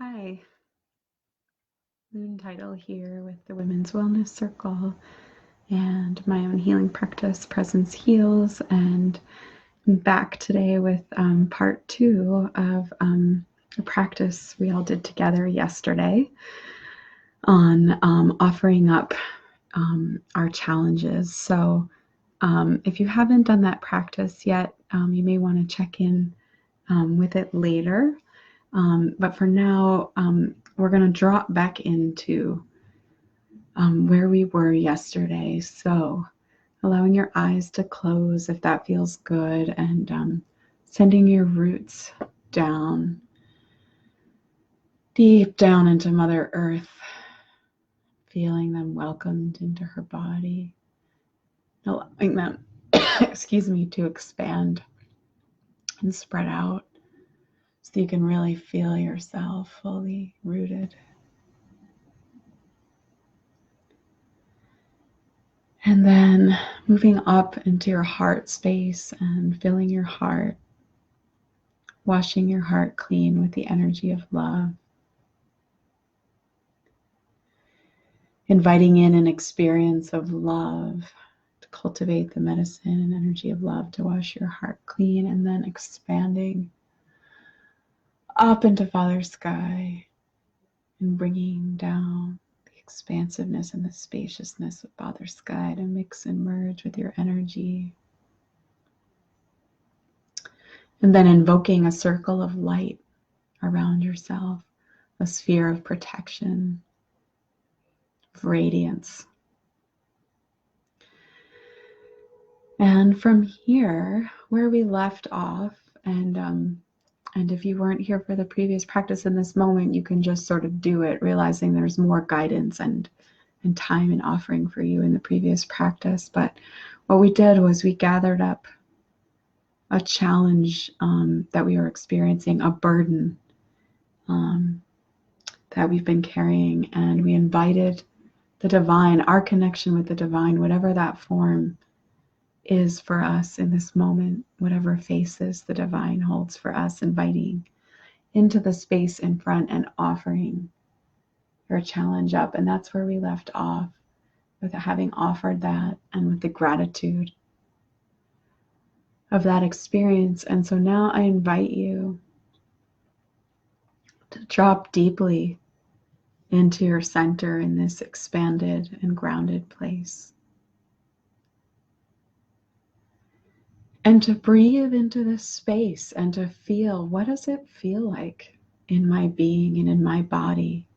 Hi, Moon Teitel here with the Women's Wellness Circle and my own healing practice, Presence Heals, and I'm back today with part 2 of a practice we all did together yesterday on offering up our challenges. So if you haven't done that practice yet, you may want to check in with it later. But for now, we're going to drop back into where we were yesterday. So allowing your eyes to close if that feels good, and sending your roots down, deep down into Mother Earth, feeling them welcomed into her body, allowing them, excuse me, to expand and spread out so you can really feel yourself fully rooted. And then moving up into your heart space and filling your heart, washing your heart clean with the energy of love. Inviting in an experience of love to cultivate the medicine and energy of love to wash your heart clean, and then expanding up into Father Sky and bringing down the expansiveness and the spaciousness of Father Sky to mix and merge with your energy. And then invoking a circle of light around yourself, a sphere of protection, of radiance. And from here, where we left off, and if you weren't here for the previous practice in this moment, you can just sort of do it, realizing there's more guidance and time and offering for you in the previous practice. But what we did was we gathered up a challenge that we were experiencing, a burden that we've been carrying, and we invited the divine, our connection with the divine, whatever that form is for us in this moment, whatever faces the divine holds for us, inviting into the space in front and offering your challenge up. And that's where we left off, with having offered that and with the gratitude of that experience. And so now I invite you to drop deeply into your center in this expanded and grounded place. And to breathe into this space and to feel, what does it feel like in my being and in my body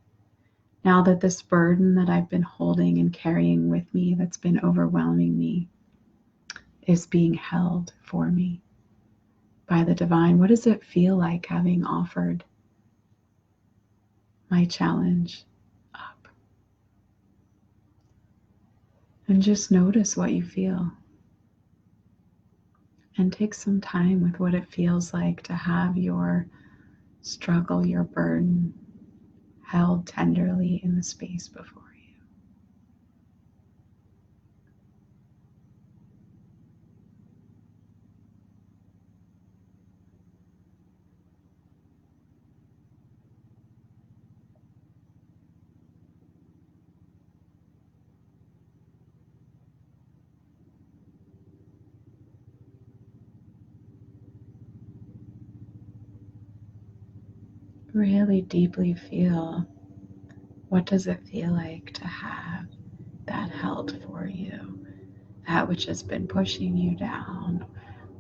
now that this burden that I've been holding and carrying with me, that's been overwhelming me, is being held for me by the divine? What does it feel like having offered my challenge up? And just notice what you feel. And take some time with what it feels like to have your struggle, your burden, held tenderly in the space before you. Really deeply feel, what does it feel like to have that held for you? That which has been pushing you down,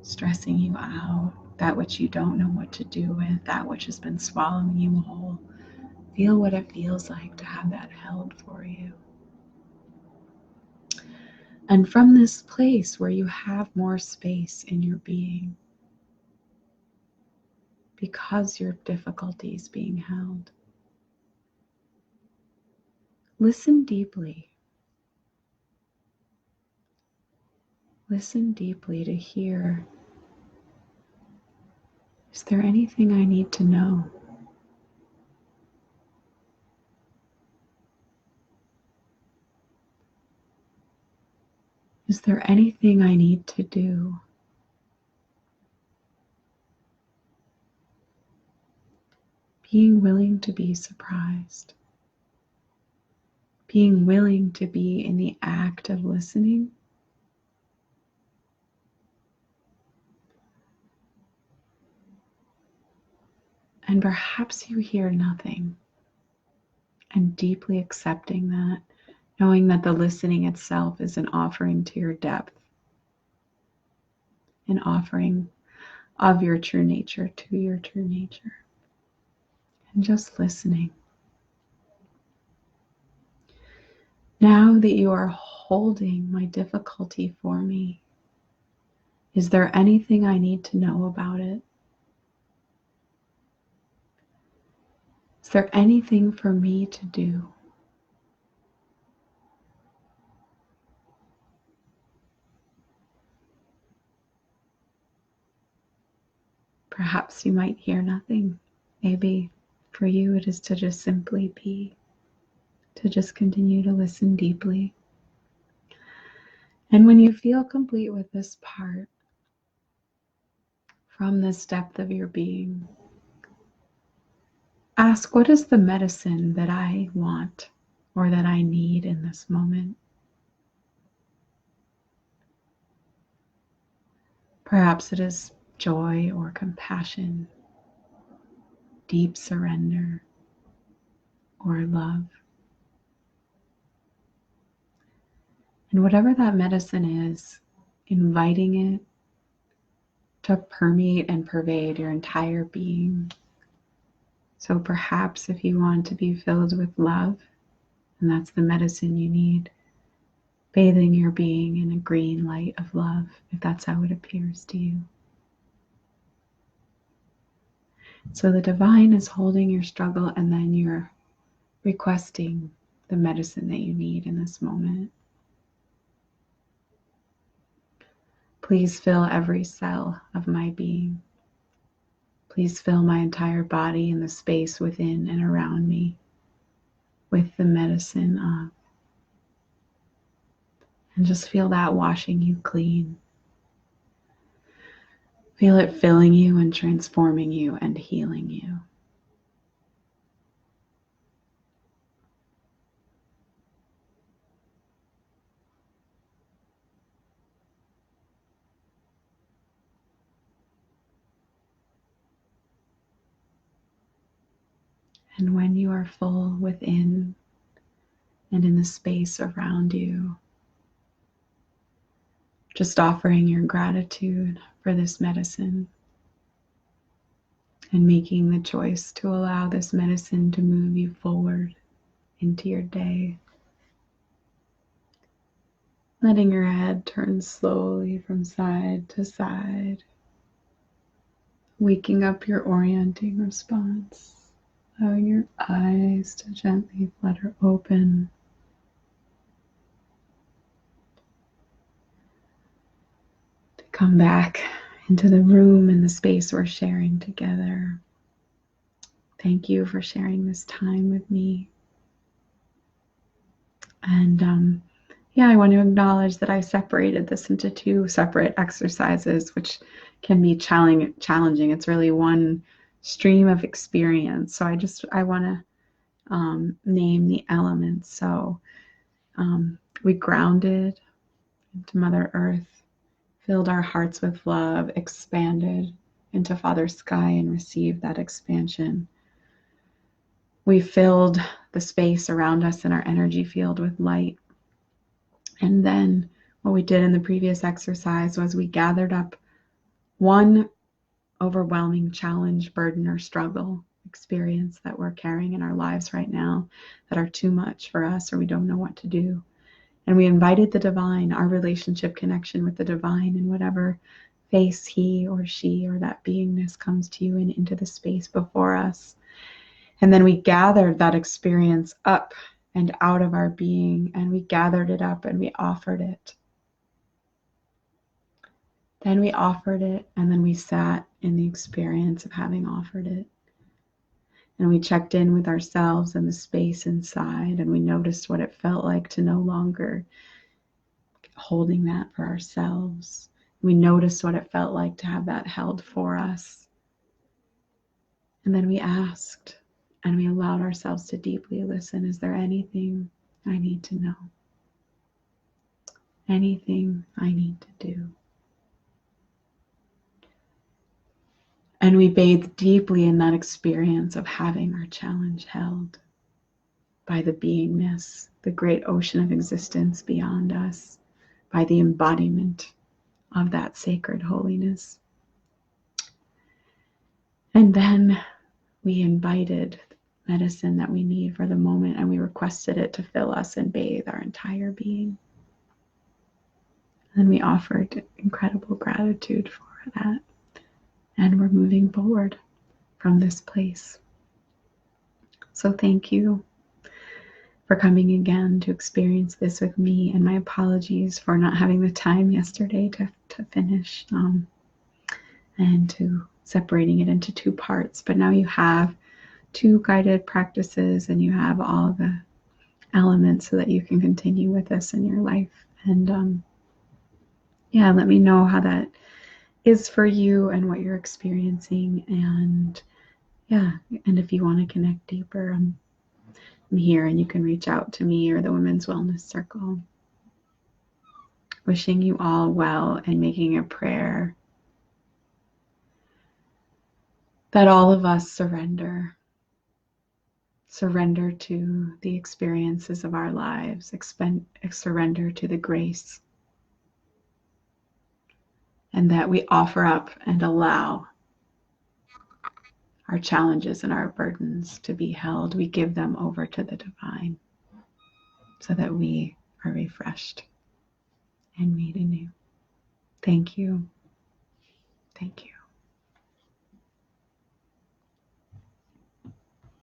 stressing you out, that which you don't know what to do with, that which has been swallowing you whole. Feel what it feels like to have that held for you. And from this place where you have more space in your being, because your difficulty is being held, listen deeply. Listen deeply to hear, is there anything I need to know? Is there anything I need to do? being willing to be surprised, being willing to be in the act of listening. And perhaps you hear nothing, and deeply accepting that, knowing that the listening itself is an offering to your depth, an offering of your true nature to your true nature. And just listening. Now that you are holding my difficulty for me, is there anything I need to know about it? Is there anything for me to do? Perhaps you might hear nothing. Maybe for you it is to just simply be, to just continue to listen deeply. And when you feel complete with this part, from this depth of your being, ask, what is the medicine that I want or that I need in this moment? Perhaps it is joy or compassion, deep surrender, or love. And whatever that medicine is, inviting it to permeate and pervade your entire being. So perhaps if you want to be filled with love, and that's the medicine you need, bathing your being in a green light of love, if that's how it appears to you. So the divine is holding your struggle, and then you're requesting the medicine that you need in this moment. Please fill every cell of my being. Please fill my entire body and the space within and around me with the medicine of. And just feel that washing you clean. Feel it filling you and transforming you and healing you. And when you are full within and in the space around you, just offering your gratitude for this medicine and making the choice to allow this medicine to move you forward into your day. Letting your head turn slowly from side to side, waking up your orienting response. Allowing your eyes to gently flutter open. To come back into the room and the space we're sharing together. Thank you for sharing this time with me. And I want to acknowledge that I separated this into 2 separate exercises, which can be challenging. It's really one stream of experience. So I want to name the elements. So we grounded into Mother Earth, filled our hearts with love, expanded into Father Sky and received that expansion. We filled the space around us in our energy field with light. And then what we did in the previous exercise was we gathered up one overwhelming challenge, burden, or struggle experience that we're carrying in our lives right now that are too much for us or we don't know what to do. And we invited the divine, our relationship connection with the divine, in whatever face he or she or that beingness comes to you into the space before us. And then we gathered that experience up and out of our being, and we gathered it up and we offered it. Then we offered it, and then we sat in the experience of having offered it. And we checked in with ourselves and the space inside, and we noticed what it felt like to no longer holding that for ourselves. We noticed what it felt like to have that held for us. And then we asked, And we allowed ourselves to deeply listen. Is there anything I need to know? Anything I need to do? And we bathed deeply in that experience of having our challenge held by the beingness, the great ocean of existence beyond us, by the embodiment of that sacred holiness. And then we invited medicine that we need for the moment, and we requested it to fill us and bathe our entire being. And we offered incredible gratitude for that. And we're moving forward from this place. So thank you for coming again to experience this with me, and my apologies for not having the time yesterday to finish and to separating it into 2 parts. But now you have 2 guided practices, and you have all the elements so that you can continue with this in your life. And yeah, let me know how that is for you and what you're experiencing. And yeah, and if you want to connect deeper, I'm here, and you can reach out to me or the Women's Wellness Circle. Wishing you all well, and making a prayer that all of us surrender to the experiences of our lives, surrender to the grace, and that we offer up and allow our challenges and our burdens to be held. We give them over to the divine so that we are refreshed and made anew. Thank you. Thank you.